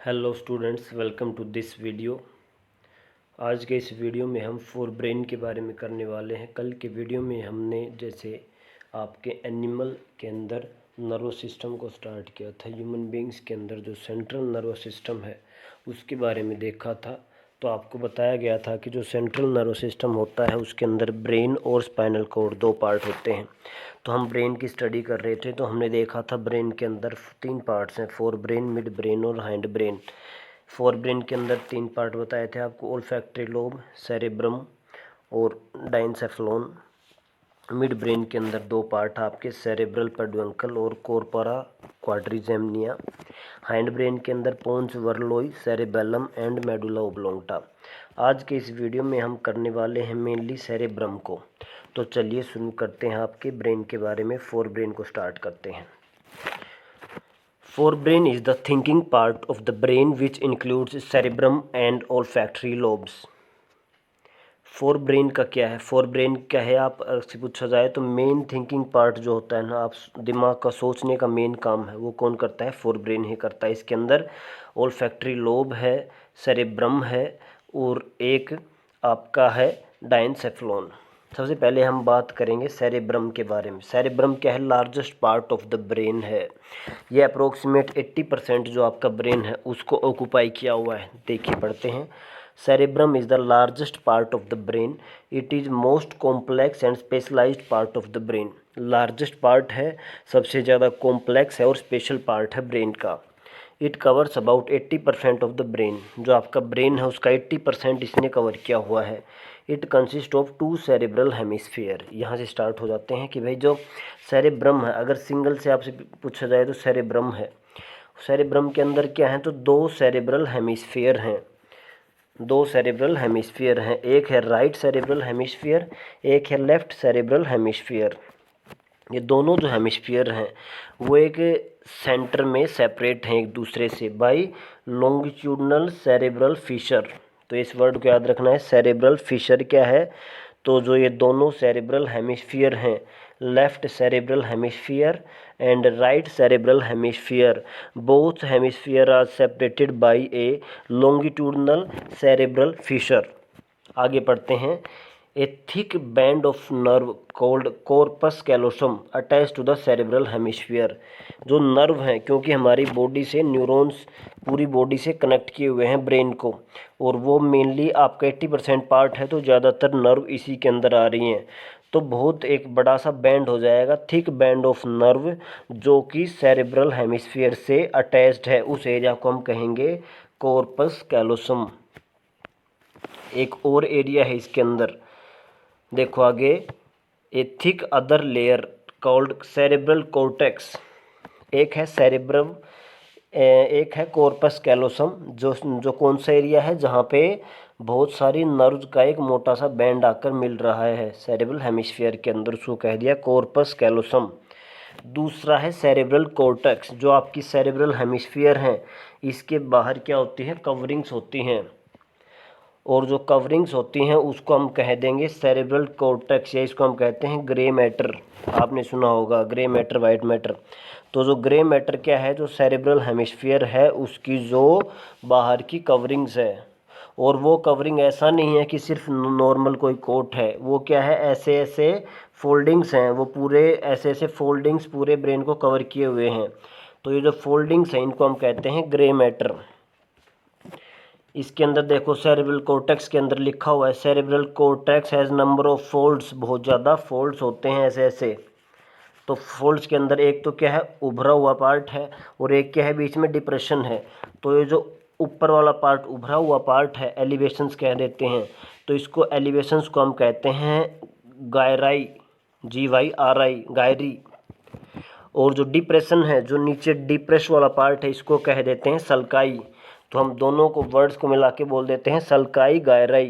Hello students, welcome to this video. आज के इस वीडियो में हम फोर ब्रेन के बारे में करने वाले हैं। कल के वीडियो में हमने जैसे आपके एनिमल के अंदर नर्वस सिस्टम को स्टार्ट किया था, ह्यूमन बींग्स के अंदर जो सेंट्रल नर्वस सिस्टम है उसके बारे में देखा था। तो आपको बताया गया था कि जो सेंट्रल नर्वस सिस्टम होता है उसके अंदर ब्रेन और स्पाइनल कॉर्ड दो पार्ट होते हैं। तो हम ब्रेन की स्टडी कर रहे थे, तो हमने देखा था ब्रेन के अंदर तीन पार्ट्स हैं, फोर ब्रेन, मिड ब्रेन और हाइंड ब्रेन। फोर ब्रेन के अंदर तीन पार्ट बताए थे आपको, ओल्फैक्टरी लोब, सेरेब्रम और डाइनसेफलोन। मिड ब्रेन के अंदर दो पार्ट आपके, सेरेब्रल पेडुंकल और कॉर्पोरा क्वाड्रिजेमिनिया। हाइंड ब्रेन के अंदर पोन्स वर्लोई, सेरेबेलम एंड मेडुला ओब्लोंगटा। आज के इस वीडियो में हम करने वाले हैं मेनली सेरेब्रम को। तो चलिए शुरू करते हैं आपके ब्रेन के बारे में, फोर ब्रेन को स्टार्ट करते हैं। Forebrain is the thinking part of the brain which includes cerebrum and olfactory lobes. Fore brain का क्या है? फोर ब्रेन क्या है आप से पूछा जाए तो मेन थिंकिंग पार्ट जो होता है ना, आप दिमाग का सोचने का मेन काम है वो कौन करता है? फोर ब्रेन ही करता है। इसके अंदर ओल्फैक्टरी लोब है, सेरेब्रम है और एक आपका है डाइनसेफलोन। सबसे पहले हम बात करेंगे सेरेब्रम के बारे में। सेरेब्रम क्या है? Largest part of the brain है। ये अप्रोक्सीमेट 80% जो आपका ब्रेन है उसको ऑक्यूपाई किया हुआ है। देखिए पढ़ते हैं। Cerebrum is the largest part of the brain. It is most complex and specialized part of the brain. Largest part है, सबसे ज़्यादा कॉम्प्लेक्स है और स्पेशल पार्ट है ब्रेन का। It covers about 80% of the brain. जो आपका ब्रेन है उसका 80% इसने कवर किया हुआ है। It consist of two cerebral hemisphere. यहाँ से स्टार्ट हो जाते हैं कि भाई जो सेरेब्रम है, अगर सिंगल से आपसे पूछा जाए तो सेरेब्रम है। सेरेब्रम के अंदर क्या है? तो दो सेरेब्रल हेमिस्फीयर हैं। दो सेरेब्रल हेमिस्फीयर हैं, एक है राइट सेरेब्रल हेमिस्फीयर, एक है लेफ्ट सेरेब्रल हेमिस्फीयर। ये दोनों जो हेमिस्फीयर हैं वो एक सेंटर में सेपरेट हैं एक दूसरे से बाय लॉन्गिट्यूडनल सेरेब्रल फिशर। तो इस वर्ड को याद रखना है, सेरेब्रल फिशर क्या है? तो जो ये दोनों सेरेब्रल हेमिस्फीयर हैं, left cerebral hemisphere and right cerebral hemisphere, both hemisphere are separated by a longitudinal cerebral fissure. आगे पढ़ते हैं। A thick band of nerve called corpus callosum attach to the cerebral hemisphere. जो nerve हैं, क्योंकि हमारी body से neurons पूरी body से कनेक्ट किए हुए हैं ब्रेन को, और वो मेनली आपका 80% पार्ट है, तो ज़्यादातर नर्व इसी के अंदर आ रही हैं। तो बहुत एक बड़ा सा बैंड हो जाएगा, थिक बैंड ऑफ नर्व, जो कि सेरेब्रल हेमिस्फीयर से अटैच्ड है। उस एरिया को हम कहेंगे कॉर्पस कैलोसम। एक और एरिया है इसके अंदर, देखो आगे, ए thick other layer called cerebral cortex. एक है सेरेब्रम, एक है कॉर्पस कैलोसम। जो कौन सा एरिया है? जहाँ पे बहुत सारी नर्व्स का एक मोटा सा बैंड आकर मिल रहा है सेरेब्रल हेमिस्फीयर के अंदर, उसको कह दिया कॉर्पस कैलोसम। दूसरा है सेरेब्रल कॉर्टेक्स। जो आपकी सेरेब्रल हेमिस्फीयर है इसके बाहर क्या होती है? कवरिंग्स होती हैं, और जो कवरिंग्स होती हैं उसको हम कह देंगे सेरेब्रल कॉर्टेक्स, या इसको हम कहते हैं ग्रे मैटर। आपने सुना होगा ग्रे मैटर, वाइट मैटर। तो जो ग्रे मैटर क्या है? जो सेरेब्रल हेमिस्फीयर है उसकी जो बाहर की कवरिंग्स है, और वो कवरिंग ऐसा नहीं है कि सिर्फ नॉर्मल कोई कोट है, वो क्या है? ऐसे ऐसे फोल्डिंग्स हैं, वो पूरे ऐसे ऐसे फोल्डिंग्स पूरे ब्रेन को कवर किए हुए हैं। तो ये जो फोल्डिंग्स हैं इनको हम कहते हैं ग्रे मैटर। इसके अंदर देखो सेरेब्रल कॉर्टेक्स के अंदर लिखा हुआ है, cerebral cortex has number of folds. बहुत ज़्यादा फोल्ड्स होते हैं ऐसे ऐसे। तो फोल्ड्स के अंदर एक तो क्या है? उभरा हुआ पार्ट है, और एक क्या है? बीच में डिप्रेशन है। तो ये जो ऊपर वाला पार्ट, उभरा हुआ पार्ट है, एलिवेशंस कह देते हैं। तो इसको एलिवेशंस को हम कहते हैं गायराई, GYRI, गायरी। और जो डिप्रेशन है, जो नीचे डिप्रेस वाला पार्ट है, इसको कह देते हैं सल्काई। तो हम दोनों को वर्ड्स को मिला के बोल देते हैं सल्काई गायराई।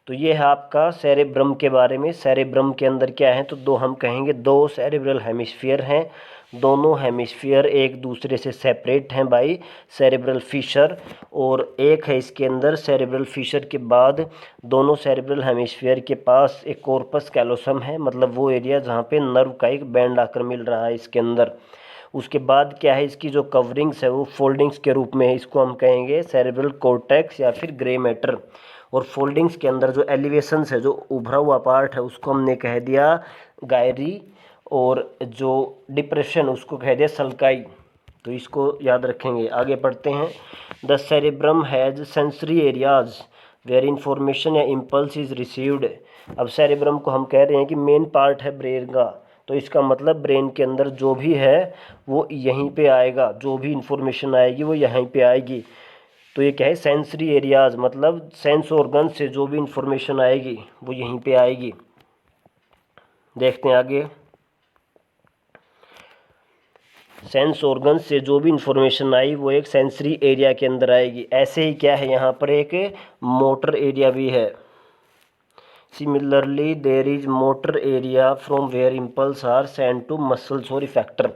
तो ये है आपका सेरेब्रम के बारे में। सेरेब्रम के अंदर क्या है? तो दो हम कहेंगे दो सेरेब्रल हेमिस्फीयर हैं। दोनों हेमिस्फीयर एक दूसरे से सेपरेट हैं बाय सेरेब्रल फिशर, और एक है इसके अंदर सेरेब्रल फिशर के बाद दोनों सेरेब्रल हेमिस्फीयर के पास एक कॉर्पस कैलोसम है, मतलब वो एरिया जहाँ पे नर्व का एक बैंड आकर मिल रहा है इसके अंदर। उसके बाद क्या है, इसकी जो कवरिंग्स है वो फोल्डिंग्स के रूप में है, इसको हम कहेंगे सेरेब्रल कॉर्टेक्स या फिर ग्रे मैटर। और फोल्डिंग्स के अंदर जो एलिवेशंस है, जो उभरा हुआ पार्ट है, उसको हमने कह दिया गायरी, और जो डिप्रेशन उसको कह दिया सल्काई। तो इसको याद रखेंगे। आगे पढ़ते हैं। The cerebrum has sensory areas where information या इम्पल्स इज रिसीव्ड। अब सेरेब्रम को हम कह रहे हैं कि मेन पार्ट है ब्रेन का, तो इसका मतलब ब्रेन के अंदर जो भी है वो यहीं पे आएगा, जो भी इंफॉर्मेशन आएगी वो यहीं पे आएगी। तो ये क्या है, सेंसरी एरियाज, मतलब सेंस ऑर्गन से जो भी इंफॉर्मेशन आएगी वो यहीं पे आएगी। देखते हैं आगे। सेंस ऑर्गन से जो भी इंफॉर्मेशन आई वो एक सेंसरी एरिया के अंदर आएगी। ऐसे ही क्या है, यहाँ पर एक मोटर एरिया भी है। Similarly there is motor area from where impulse are send to muscles और इफेक्टर।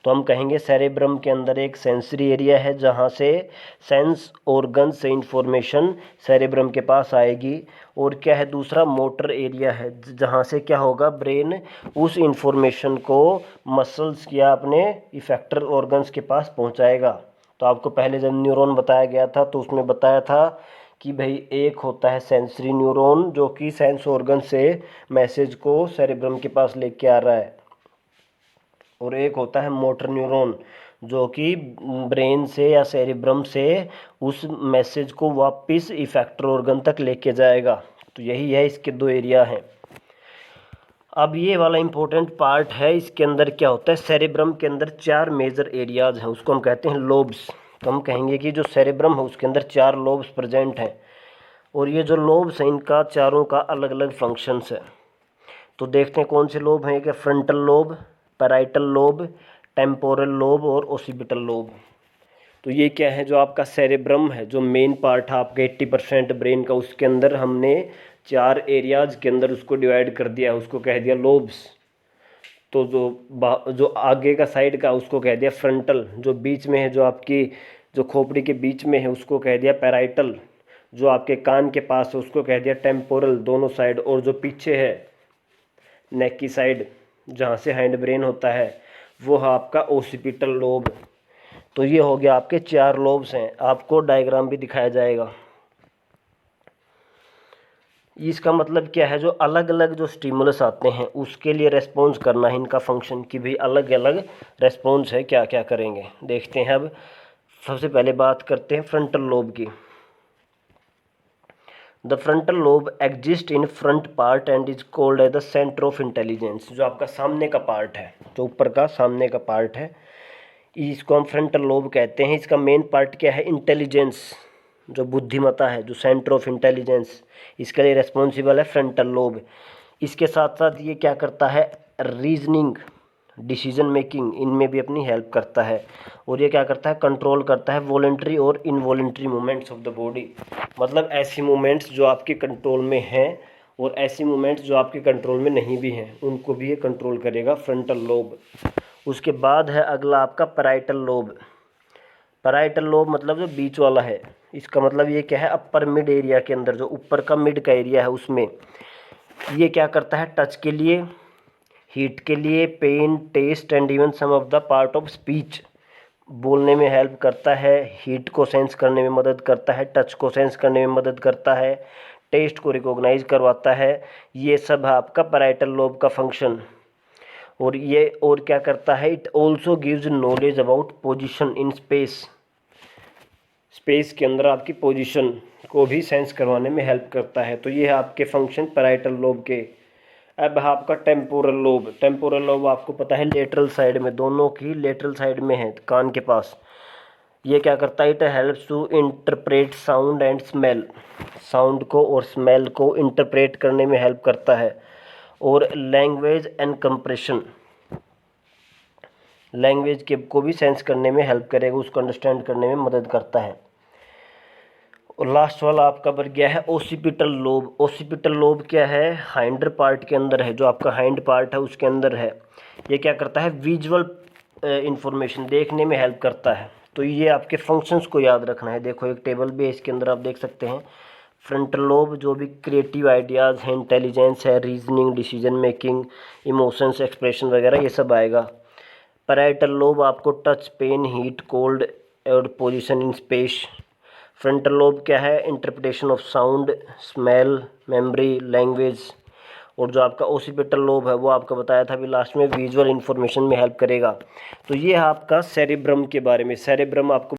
तो हम कहेंगे सेरेब्रम के अंदर एक सेंसरी एरिया है जहाँ से सेंस ऑर्गन से इंफॉर्मेशन सेरेब्रम के पास आएगी। और क्या है, दूसरा मोटर एरिया है जहाँ से क्या होगा, ब्रेन उस इंफॉर्मेशन को मसल्स या अपने इफेक्टर ऑर्गन्स के पास पहुँचाएगा। तो आपको पहले जब न्यूरॉन बताया गया था तो उसमें बताया था कि भाई एक होता है सेंसरी न्यूरॉन जो कि सेंस ऑर्गन से मैसेज को सेरेब्रम के पास लेके आ रहा है, और एक होता है मोटर न्यूरॉन जो कि ब्रेन से या सेरेब्रम से उस मैसेज को वापस इफेक्टर ऑर्गन तक लेके जाएगा। तो यही है, इसके दो एरिया हैं। अब ये वाला इम्पोर्टेंट पार्ट है, इसके अंदर क्या होता है, सेरेब्रम के अंदर 4 मेजर एरियाज हैं, उसको हम कहते हैं लोब्स। तो हम कहेंगे कि जो सेरेब्रम है उसके अंदर 4 लोब्स प्रेजेंट हैं, और ये जो लोब्स हैं इनका चारों का अलग अलग फंक्शंस है। तो देखते हैं कौन से लोब हैं, कि frontal lobe, parietal lobe, temporal lobe और ओसिपिटल लोब। तो ये क्या है, जो आपका सेरेब्रम है, जो मेन पार्ट है आपके 80% ब्रेन का, उसके अंदर हमने 4 एरियाज के अंदर उसको डिवाइड कर दिया, उसको कह दिया लोब्स। तो जो आगे का साइड का उसको कह दिया फ्रंटल, जो बीच में है, जो आपकी जो खोपड़ी के बीच में है उसको कह दिया पैराइटल, जो आपके कान के पास है उसको कह दिया टेम्पोरल दोनों साइड, और जो पीछे है नेक की साइड जहाँ से हैंड ब्रेन होता है वो है आपका ओसिपिटल लोब। तो ये हो गया, आपके 4 लोब्स हैं, आपको डायग्राम भी दिखाया जाएगा। इसका मतलब क्या है, जो अलग अलग जो स्टिमुलस आते हैं उसके लिए रेस्पॉन्स करना है, इनका फंक्शन कि भी अलग अलग रेस्पॉन्स है, क्या क्या करेंगे देखते हैं। अब सबसे पहले बात करते हैं फ्रंटल लोब की। The frontal lobe exist in front part and is called as the centre of intelligence. जो आपका सामने का पार्ट है, जो ऊपर का सामने का पार्ट है, इसको हम फ्रंटल लोब कहते हैं। इसका मेन पार्ट क्या है, इंटेलिजेंस, जो बुद्धिमत्ता है, जो सेंटर ऑफ इंटेलिजेंस, इसके लिए रेस्पॉन्सिबल है फ्रंटल लोब। इसके साथ साथ ये क्या करता है, रीजनिंग, डिसीजन मेकिंग, इनमें भी अपनी हेल्प करता है। और ये क्या करता है, कंट्रोल करता है वॉलेंट्री और involuntary movements of the body, मतलब ऐसी मूवमेंट्स जो आपके कंट्रोल में हैं और ऐसी मूवमेंट्स जो आपके कंट्रोल में नहीं भी हैं, उनको भी ये कंट्रोल करेगा फ्रंटल लोब। उसके बाद है अगला आपका पैराइटल लोब। पैराइटल लोब मतलब जो बीच वाला है, इसका मतलब ये क्या है, अपर मिड एरिया के अंदर, जो ऊपर का मिड का एरिया है उसमें ये क्या करता है, टच के लिए, हीट के लिए, pain, taste and even some of the part of speech, बोलने में हेल्प करता है, हीट को सेंस करने में मदद करता है, टच को सेंस करने में मदद करता है, टेस्ट को रिकॉग्नाइज करवाता है। ये सब है आपका पैराइटल लोब का फंक्शन। और ये और क्या करता है, it also gives knowledge about position in space, space के अंदर आपकी पोजीशन को भी सेंस करवाने में हेल्प करता है। तो ये है आपके फंक्शन पैराइटल लोब के। अब है आपका टेम्पोरल लोब। टेम्पोरल लोब आपको पता है लेटरल साइड में, दोनों की लेटरल साइड में है, कान के पास। ये क्या करता है, it helps to interpret sound and smell, sound को और स्मेल को इंटरप्रेट करने में हेल्प करता है। और लैंग्वेज एंड कंप्रेशन, लैंग्वेज के को भी सेंस करने में हेल्प करेगा, उसको अंडरस्टैंड करने में मदद करता है। और लास्ट वाला आपका बन गया है ओसिपिटल लोब। ओसिपिटल लोब क्या है, हाइंडर पार्ट के अंदर है, जो आपका हाइंड पार्ट है उसके अंदर है। ये क्या करता है, विजुअल इंफॉर्मेशन देखने में हेल्प करता है। तो ये आपके फंक्शंस को याद रखना है। देखो एक टेबल भी है, इसके अंदर आप देख सकते हैं फ्रंटल लोब जो भी क्रिएटिव आइडियाज़ हैं, इंटेलिजेंस है, reasoning, decision making, emotions, expression वगैरह ये सब आएगा। पैराइटल लोब आपको टच, पेन, हीट, कोल्ड और position in space. Frontal lobe क्या है, interpretation of sound, smell, memory, language. और जो आपका ओसिपिटल लोब है वो आपका बताया था अभी लास्ट में, विजुअल इन्फॉर्मेशन में हेल्प करेगा। तो ये है आपका सेरिब्रम के बारे में। सेरिब्रम आपको